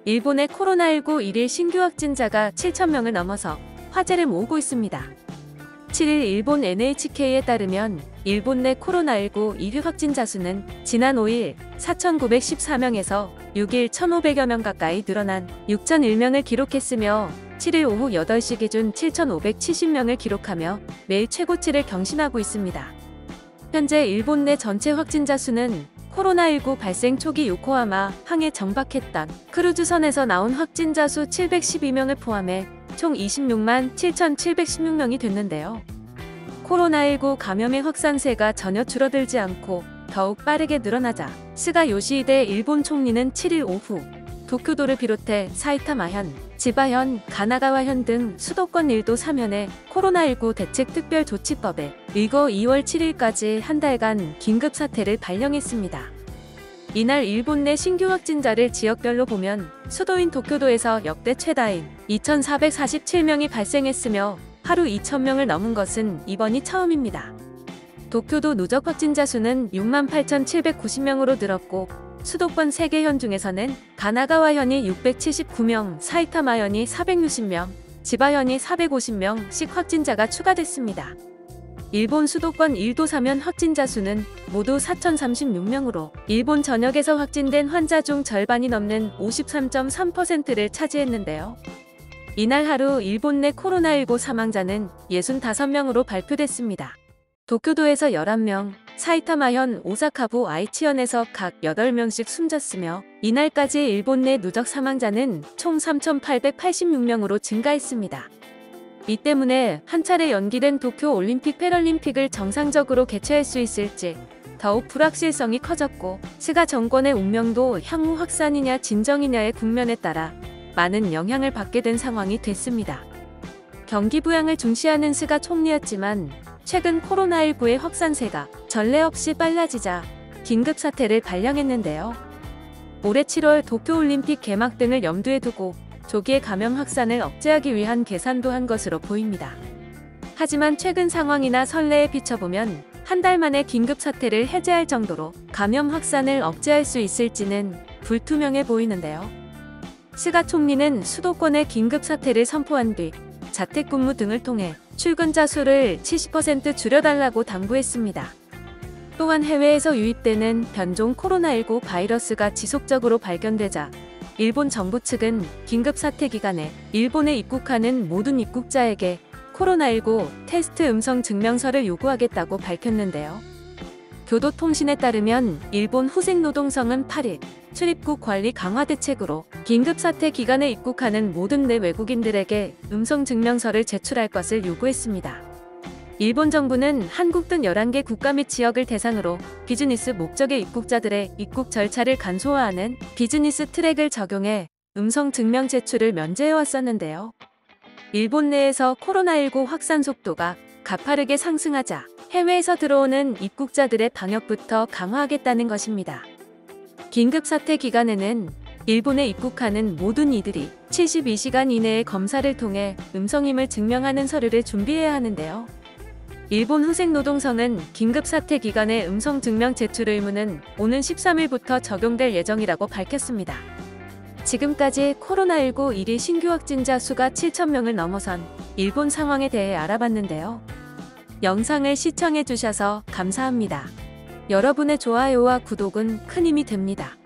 일본의 코로나19 일일 신규 확진자가 7,000명을 넘어서 화제를 모으고 있습니다. 7일 일본 NHK에 따르면 일본 내 코로나19 일일 확진자 수는 지난 5일 4,914명에서 6일 1,500여 명 가까이 늘어난 6,001명을 기록했으며 7일 오후 8시 기준 7,570명을 기록하며 매일 최고치를 경신하고 있습니다. 현재 일본 내 전체 확진자 수는 코로나19 발생 초기 요코하마 항에 정박했던 크루즈선에서 나온 확진자 수 712명을 포함해 총 26만 7,716명이 됐는데요. 코로나19 감염의 확산세가 전혀 줄어들지 않고 더욱 빠르게 늘어나자 스가 요시히데 일본 총리는 7일 오후 도쿄도를 비롯해 사이타마현, 지바현, 가나가와현 등 수도권 1도 3현의 코로나19 대책특별조치법에 일거 2월 7일까지 한 달간 긴급사태를 발령했습니다. 이날 일본 내 신규 확진자를 지역별로 보면 수도인 도쿄도에서 역대 최다인 2,447명이 발생했으며 하루 2,000명을 넘은 것은 이번이 처음입니다. 도쿄도 누적 확진자 수는 68,790명으로 늘었고 수도권 3개 현 중에서는 가나가와현이 679명, 사이타마현이 460명, 지바현이 450명씩 확진자가 추가됐습니다. 일본 수도권 1도 3현 확진자 수는 모두 4,036명으로 일본 전역에서 확진된 환자 중 절반이 넘는 53.3%를 차지했는데요. 이날 하루 일본 내 코로나19 사망자는 65명으로 발표됐습니다. 도쿄도에서 11명, 사이타마현, 오사카부, 아이치현에서 각 8명씩 숨졌으며 이날까지 일본 내 누적 사망자는 총 3,886명으로 증가했습니다. 이 때문에 한 차례 연기된 도쿄 올림픽 패럴림픽을 정상적으로 개최할 수 있을지 더욱 불확실성이 커졌고 스가 정권의 운명도 향후 확산이냐 진정이냐의 국면에 따라 많은 영향을 받게 된 상황이 됐습니다. 경기 부양을 중시하는 스가 총리였지만 최근 코로나19의 확산세가 전례 없이 빨라지자 긴급사태를 발령했는데요. 올해 7월 도쿄올림픽 개막 등을 염두에 두고 조기의 감염 확산을 억제하기 위한 계산도 한 것으로 보입니다. 하지만 최근 상황이나 선례에 비춰보면 한 달 만에 긴급사태를 해제할 정도로 감염 확산을 억제할 수 있을지는 불투명해 보이는데요. 스가 총리는 수도권의 긴급사태를 선포한 뒤 자택근무 등을 통해 출근자 수를 70% 줄여달라고 당부했습니다. 또한 해외에서 유입되는 변종 코로나19 바이러스가 지속적으로 발견되자 일본 정부 측은 긴급사태 기간에 일본에 입국하는 모든 입국자에게 코로나19 테스트 음성 증명서를 요구하겠다고 밝혔는데요. 교도통신에 따르면 일본 후생노동성은 8일 출입국 관리 강화 대책으로 긴급사태 기간에 입국하는 모든 내 외국인들에게 음성 증명서를 제출할 것을 요구했습니다. 일본 정부는 한국 등 11개 국가 및 지역을 대상으로 비즈니스 목적의 입국자들의 입국 절차를 간소화하는 비즈니스 트랙을 적용해 음성 증명 제출을 면제해왔었는데요. 일본 내에서 코로나19 확산 속도가 가파르게 상승하자 해외에서 들어오는 입국자들의 방역부터 강화하겠다는 것입니다. 긴급사태 기간에는 일본에 입국하는 모든 이들이 72시간 이내에 검사를 통해 음성임을 증명하는 서류를 준비해야 하는데요. 일본 후생노동성은 긴급사태 기간의 음성 증명 제출 의무는 오는 13일부터 적용될 예정이라고 밝혔습니다. 지금까지 코로나19 일일 신규 확진자 수가 7,000명을 넘어선 일본 상황에 대해 알아봤는데요. 영상을 시청해주셔서 감사합니다. 여러분의 좋아요와 구독은 큰 힘이 됩니다.